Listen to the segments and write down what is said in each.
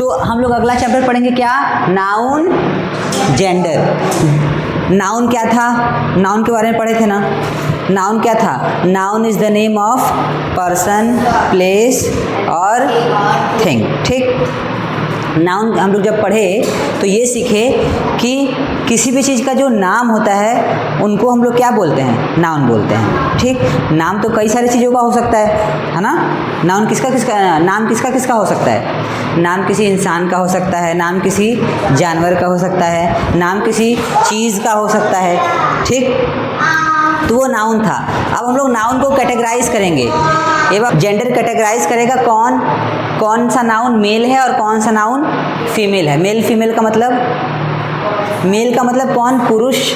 तो हम लोग अगला चैप्टर पढ़ेंगे क्या, नाउन जेंडर। नाउन क्या था, नाउन के बारे में पढ़े थे ना। नाउन क्या था, noun is the name of person, place और थिंग। ठीक, नाउन हम लोग जब पढ़े तो ये सीखे कि किसी भी चीज़ का जो नाम होता है उनको हम लोग क्या बोलते हैं, नाउन बोलते हैं। ठीक, नाम तो कई सारी चीज़ों का हो सकता है ना। नाउन किसका किसका, नाम किसका किसका हो सकता है, नाम किसी इंसान का हो सकता है, नाम किसी जानवर का हो सकता है, नाम किसी चीज़ का हो सकता है। ठीक, तो वो नाउन था। अब हम लोग नाउन को कैटेगराइज करेंगे। ये बात जेंडर कैटेगराइज करेगा कौन, कौन सा नाउन मेल है और कौन सा नाउन फीमेल है। मेल फीमेल का मतलब, मेल का मतलब कौन पुरुष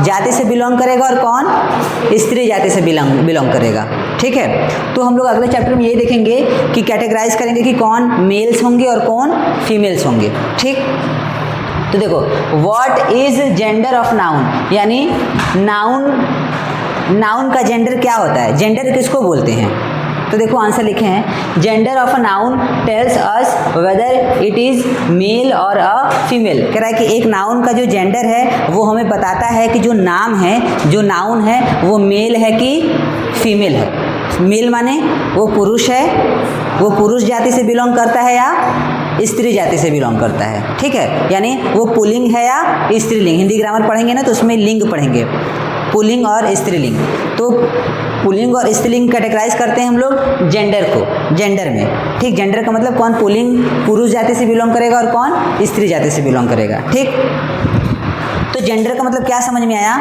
जाति से बिलोंग करेगा और कौन स्त्री जाति से बिलोंग करेगा। ठीक है, तो हम लोग अगले चैप्टर में यही देखेंगे कि कैटेगराइज करेंगे कि कौन मेल्स होंगे और कौन फीमेल्स होंगे। ठीक, तो देखो what is gender of noun, यानी नाउन का जेंडर क्या होता है, जेंडर किसको बोलते हैं। तो देखो आंसर लिखे हैं, gender of a noun tells us whether it is male और अ फीमेल। कह रहा है कि एक नाउन का जो जेंडर है वो हमें बताता है कि जो नाम है, जो नाउन है वो मेल है कि फीमेल है। मेल माने वो पुरुष है, वो पुरुष जाति से बिलोंग करता है या स्त्री जाति से बिलोंग करता है। ठीक है, यानी वो पुल्लिंग है या स्त्रीलिंग। हिंदी ग्रामर पढ़ेंगे ना तो उसमें लिंग पढ़ेंगे, पुल्लिंग और स्त्रीलिंग। तो पुल्लिंग और स्त्रीलिंग कैटेगराइज करते हैं हम लोग जेंडर को, जेंडर में। ठीक, जेंडर का मतलब कौन पुल्लिंग पुरुष जाति से बिलोंग करेगा और कौन स्त्री जाति से बिलोंग करेगा। ठीक, तो जेंडर का मतलब क्या समझ में आया,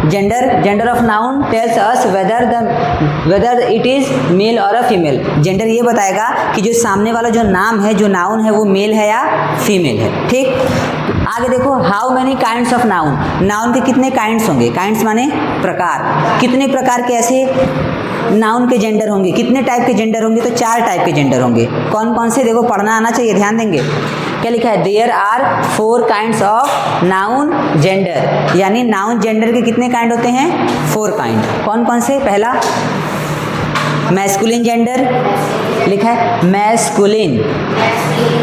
gender of noun tells us whether it is male और अ फीमेल। जेंडर ये बताएगा कि जो सामने वाला जो नाम है, जो नाउन है वो मेल है या फीमेल है। ठीक, आगे देखो, how many kinds of noun, noun के कितने काइंड्स होंगे, काइंड्स माने प्रकार, कितने प्रकार के ऐसे नाउन के जेंडर होंगे, कितने टाइप के जेंडर होंगे, तो 4 टाइप के जेंडर होंगे। कौन कौन से, देखो पढ़ना आना चाहिए, ध्यान देंगे। क्या लिखा है, there are 4 kinds of noun gender, यानी नाउन जेंडर के कितने काइंड होते हैं, 4 काइंड। कौन कौन से, पहला मैस्कुलिन जेंडर, लिखा है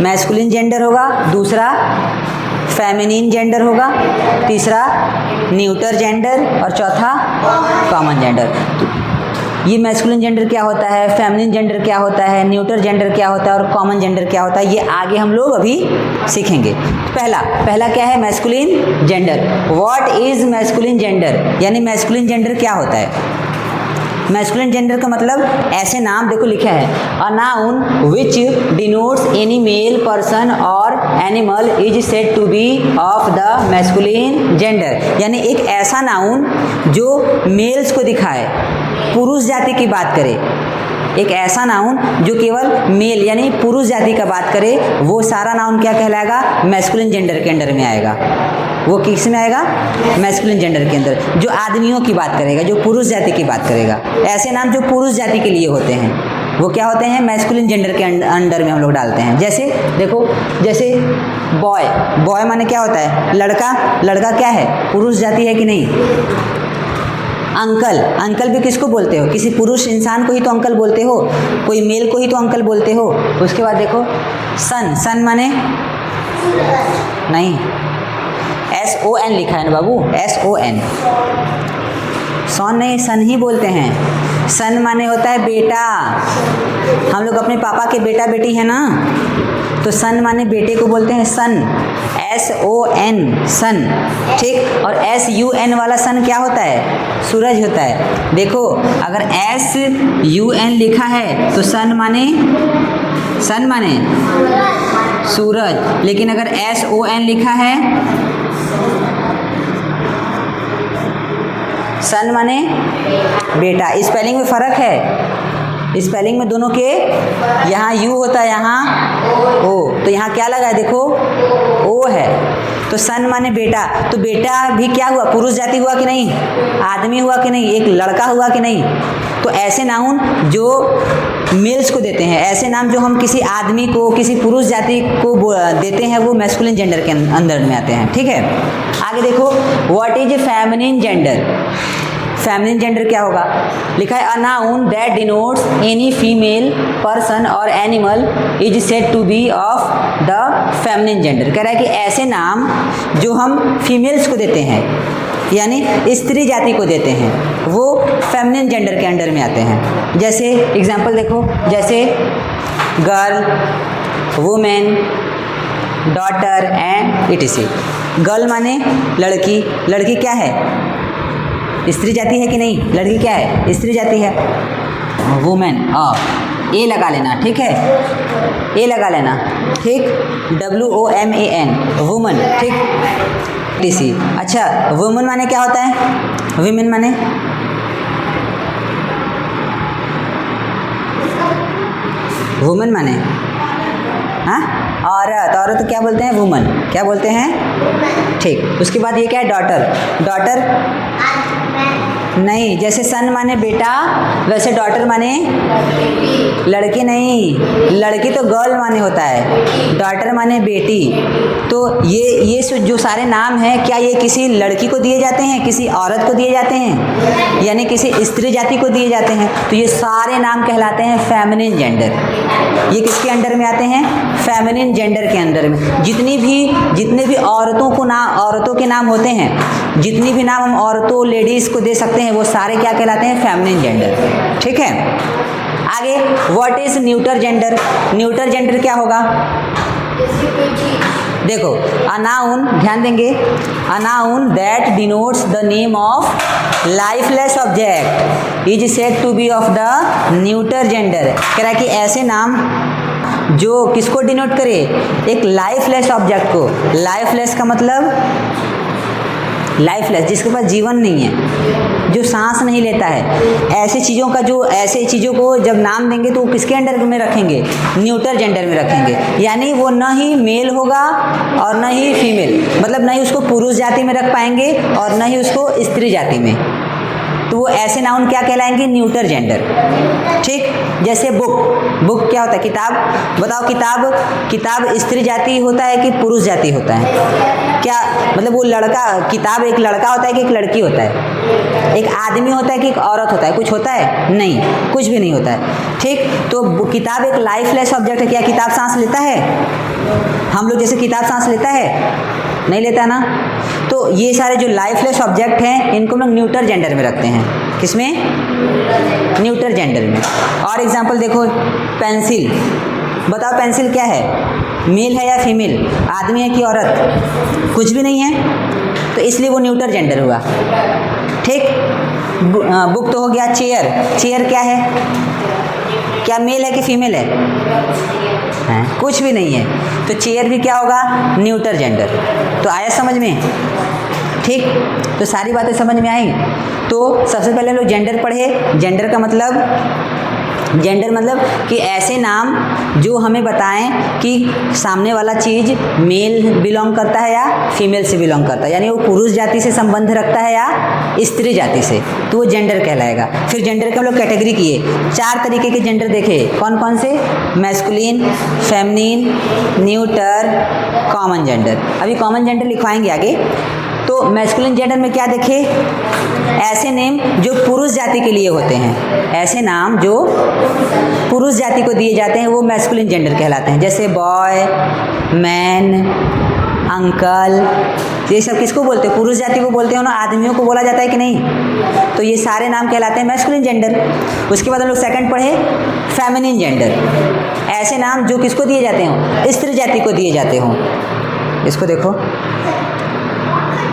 मैस्कुलिन जेंडर होगा, दूसरा फेमिनिन जेंडर होगा, तीसरा न्यूटर जेंडर और चौथा कॉमन जेंडर। ये मैस्कुलिन जेंडर क्या होता है, फेमिनिन जेंडर क्या होता है, न्यूटर जेंडर क्या होता है और कॉमन जेंडर क्या होता है, ये आगे हम लोग अभी सीखेंगे। पहला क्या है, masculine gender. What is masculine gender, यानी मैस्कुलिन जेंडर क्या होता है। मैस्कुलिन जेंडर का मतलब ऐसे नाम, देखो लिखा है, a noun which denotes any male person or animal is said to be of the masculine gender, यानी एक ऐसा नाउन जो मेल्स को दिखाए, पुरुष जाति की बात करे, एक ऐसा नाउन जो केवल मेल यानी पुरुष जाति का बात करे, वो सारा नाउन क्या कहलाएगा, मैस्कुलिन जेंडर के अंडर में आएगा। वो किस में आएगा, मैस्कुलिन जेंडर के अंदर, जो आदमियों की बात करेगा, जो पुरुष जाति की बात करेगा। ऐसे नाम जो पुरुष जाति के लिए होते हैं वो क्या होते हैं, मैस्कुलिन जेंडर के अंडर में हम लोग डालते हैं। जैसे देखो, जैसे बॉय माने क्या होता है, लड़का क्या है, पुरुष जाति है कि नहीं। अंकल भी किसको बोलते हो, किसी पुरुष इंसान को ही तो अंकल बोलते हो, कोई मेल को ही तो अंकल बोलते हो। उसके बाद देखो सन माने नहीं, SON लिखा है ना बाबू, SON, सॉन नहीं, सन ही बोलते हैं। सन माने होता है बेटा, हम लोग अपने पापा के बेटा बेटी है ना, तो सन माने बेटे को बोलते हैं सन, SON सन। ठीक, और SUN वाला सन क्या होता है, सूरज होता है। देखो अगर SUN लिखा है तो सन माने सूरज, लेकिन अगर SON लिखा है, सन माने बेटा। स्पेलिंग में फ़र्क है, स्पेलिंग में दोनों के, यहाँ यू होता है, यहाँ ओ, तो यहाँ क्या लगा है, देखो ओ है, तो सन माने बेटा। तो बेटा भी क्या हुआ, पुरुष जाति हुआ कि नहीं, आदमी हुआ कि नहीं, एक लड़का हुआ कि नहीं। तो ऐसे नाउन जो मेल्स को देते हैं, ऐसे नाम जो हम किसी आदमी को, किसी पुरुष जाति को देते हैं, वो मैस्कुलिन जेंडर के अंदर में आते हैं। ठीक है, आगे देखो, what is feminine gender. Feminine gender क्या होगा? लिखा है a noun that denotes any female person or animal is said to be of the feminine gender. कह रहा है कि ऐसे नाम जो हम फीमेल्स को देते हैं यानी स्त्री जाति को देते हैं वो फेमिनिन जेंडर के अंडर में आते हैं। जैसे एग्जांपल देखो, जैसे girl, women, daughter and etc.. Girl माने लड़की, लड़की क्या है? स्त्री जाति है कि नहीं? लड़की क्या है? स्त्री जाति है। वुमेन ए लगा लेना, ठीक है, ए लगा लेना, ठीक, WOMAN वुमन, ठीक, टीसी। अच्छा, वुमन माने क्या होता है? वुमेन माने वुमन माने हाँ औरत, औरत तो क्या बोलते हैं? वुमन, क्या बोलते हैं? ठीक। उसके बाद ये क्या है? डॉटर, डॉटर नहीं, जैसे सन माने बेटा वैसे डॉटर माने लड़की नहीं, लड़की तो गर्ल माने होता है, डॉटर माने बेटी। तो ये जो सारे नाम हैं क्या ये किसी लड़की को दिए जाते हैं, किसी औरत को दिए जाते हैं, यानी किसी स्त्री जाति को दिए जाते हैं? तो ये सारे नाम कहलाते हैं फेमिनिन जेंडर। ये किसके अंडर में आते हैं? फेमिनिन जेंडर के अंडर में। जितने भी औरतों के नाम होते हैं, जितनी भी नाम हम औरतों लेडीज़ को दे सकते हैं वो सारे क्या कहलाते हैं? Feminine gender. ठीक है, आगे what is neuter gender? Neuter gender क्या होगा? देखो, अ नाउन, ध्यान देंगे, a noun that denotes the name of lifeless object is said to be of the neuter gender. कह रहा है कि ऐसे नाम जो किसको डिनोट करे? एक लाइफलेस ऑब्जेक्ट को। लाइफलेस का मतलब लाइफलेस, जिसके पास जीवन नहीं है, जो सांस नहीं लेता है, ऐसी चीज़ों को जब नाम देंगे तो वो किसके अंडर में रखेंगे? न्यूटर जेंडर में रखेंगे। यानी वो न ही मेल होगा और न ही फीमेल, मतलब न ही उसको पुरुष जाति में रख पाएंगे और न ही उसको स्त्री जाति में। तो वो ऐसे नाउन क्या कहलाएंगे? Neuter gender. ठीक, जैसे बुक क्या होता है? किताब। बताओ, किताब स्त्री जाति होता है कि पुरुष जाति होता है? क्या मतलब वो किताब एक लड़का होता है कि एक लड़की होता है? एक आदमी होता है कि एक औरत होता है? कुछ होता है? नहीं, कुछ भी नहीं होता है। ठीक, तो किताब एक लाइफलेस ऑब्जेक्ट है। क्या किताब सांस लेता है? हम लोग जैसे किताब सांस लेता है? नहीं लेता ना। तो ये सारे जो लाइफलेस ऑब्जेक्ट हैं इनको हम लोग न्यूटर जेंडर में रखते हैं। किसमें? न्यूटर जेंडर में। और एग्जांपल देखो, पेंसिल। बताओ पेंसिल क्या है? मेल है या फीमेल? आदमी है कि औरत? कुछ भी नहीं है, तो इसलिए वो न्यूटर जेंडर हुआ। ठीक, बुक तो हो गया। चेयर क्या है? क्या मेल है कि फीमेल है? कुछ भी नहीं है, तो चेयर भी क्या होगा? Neuter gender. तो आया समझ में? ठीक, तो सारी बातें समझ में आई। तो सबसे पहले हम लोग जेंडर पढ़े। जेंडर मतलब कि ऐसे नाम जो हमें बताएं कि सामने वाला चीज़ मेल बिलोंग करता है या फीमेल से बिलोंग करता है, यानी वो पुरुष जाति से संबंध रखता है या स्त्री जाति से, तो वो जेंडर कहलाएगा। फिर जेंडर के हम लोग कैटेगरी किए, 4 तरीके के जेंडर देखे। कौन कौन से? Masculine, feminine, neuter, common gender. अभी कॉमन जेंडर लिखवाएंगे आगे। तो मैस्कुलिन जेंडर में क्या देखे? ऐसे नेम जो पुरुष जाति के लिए होते हैं, ऐसे नाम जो पुरुष जाति को दिए जाते हैं वो मैस्कुलिन जेंडर कहलाते हैं। जैसे बॉय, मैन, अंकल, ये सब किसको बोलते हैं? पुरुष जाति को बोलते हैं ना। आदमियों को बोला जाता है कि नहीं? तो ये सारे नाम कहलाते हैं मैस्कुलिन जेंडर। उसके बाद हम लोग सेकंड पढ़े फेमिनिन जेंडर। ऐसे नाम जो किसको दिए जाते हों? स्त्री जाति को दिए जाते हों। इसको देखो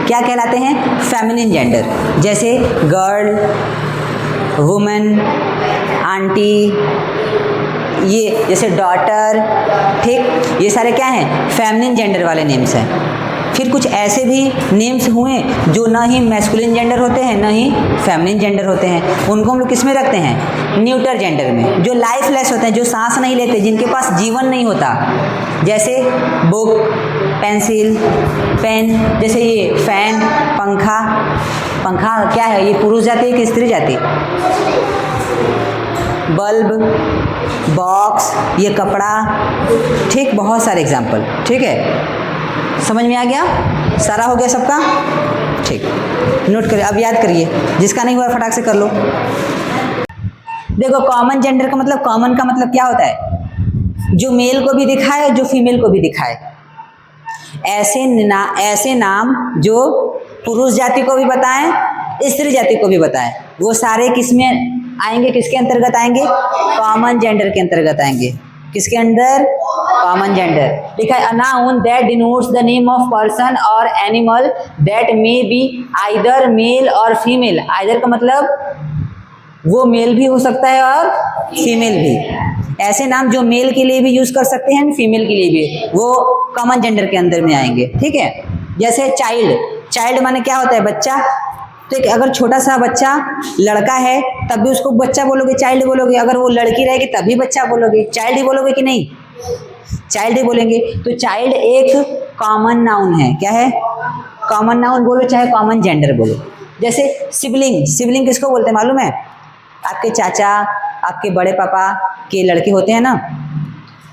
क्या कहलाते हैं? Feminine gender. जैसे गर्ल, वुमेन, आंटी, ये जैसे डॉटर। ठीक, ये सारे क्या हैं? फेमिनिन जेंडर वाले नेम्स हैं। फिर कुछ ऐसे भी नेम्स हुए जो ना ही मैस्कुलिन जेंडर होते हैं ना ही फेमिनिन जेंडर होते हैं, उनको हम लोग किस में रखते हैं? न्यूटर जेंडर में। जो लाइफलेस होते हैं, जो सांस नहीं लेते, जिनके पास जीवन नहीं होता, जैसे बुक, पेंसिल, पेन, जैसे ये फैन, पंखा क्या है? ये पुरुष जाति है कि स्त्री जाति? बल्ब, बॉक्स, ये कपड़ा। ठीक, बहुत सारे एग्जाम्पल। ठीक है, समझ में आ गया? सारा हो गया सबका? ठीक, नोट करिए, अब याद करिए, जिसका नहीं हुआ फटाक से कर लो। देखो कॉमन जेंडर का मतलब, कॉमन का मतलब क्या होता है, जो मेल को भी दिखाए जो फीमेल को भी दिखाए। ऐसे नाम जो पुरुष जाति को भी बताएं, स्त्री जाति को भी बताएं, वो सारे किस में आएंगे, किसके अंतर्गत आएंगे, कॉमन जेंडर के अंतर्गत आएंगे। किसके अंदर, कॉमन जेंडर। लिखा है a noun that denotes the name of person or animal that may be either male or female. Either का मतलब वो मेल भी हो सकता है और फीमेल भी। ऐसे नाम जो मेल के लिए भी यूज कर सकते हैं, फीमेल के लिए भी, वो कॉमन जेंडर के अंदर में आएंगे। ठीक है, जैसे चाइल्ड, चाइल्ड माने क्या होता है, बच्चा। तो अगर छोटा सा बच्चा लड़का है तब भी उसको बच्चा बोलोगे, चाइल्ड बोलोगे। अगर वो लड़की रहेगी तब भी बच्चा बोलोगे, चाइल्ड ही बोलोगे कि नहीं, चाइल्ड ही बोलेंगे। तो चाइल्ड एक कॉमन नाउन है। क्या है, कॉमन नाउन बोलो चाहे कॉमन जेंडर बोलो। जैसे सिबलिंग, सिबलिंग किसको बोलते हैं मालूम है, आपके चाचा, आपके बड़े पापा के लड़के होते हैं ना,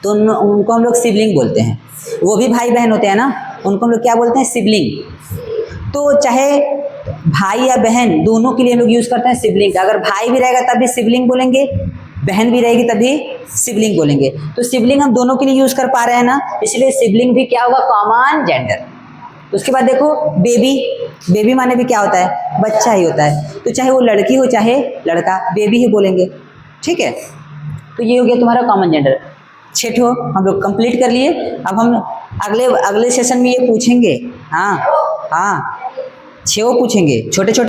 तो उनको हम लोग सिबलिंग बोलते हैं। वो भी भाई बहन होते हैं ना, उनको हम लोग क्या बोलते हैं, सिबलिंग। तो चाहे भाई या बहन दोनों के लिए हम लोग यूज करते हैं सिबलिंग। अगर भाई भी रहेगा तब भी सिबलिंग बोलेंगे, बहन भी रहेगी तभी सिबलिंग बोलेंगे। तो सिबलिंग हम दोनों के लिए यूज कर पा रहे हैं ना, इसलिए सिबलिंग भी क्या होगा, कॉमन जेंडर। उसके बाद देखो बेबी, बेबी माने भी क्या होता है, बच्चा ही होता है। तो चाहे वो लड़की हो चाहे लड़का, बेबी ही बोलेंगे। ठीक है, तो ये हो गया तुम्हारा कॉमन जेंडर। 6 ठो हम लोग कंप्लीट कर लिए। अब हम अगले सेशन में ये पूछेंगे, हाँ 6 पूछेंगे, छोटे छोटे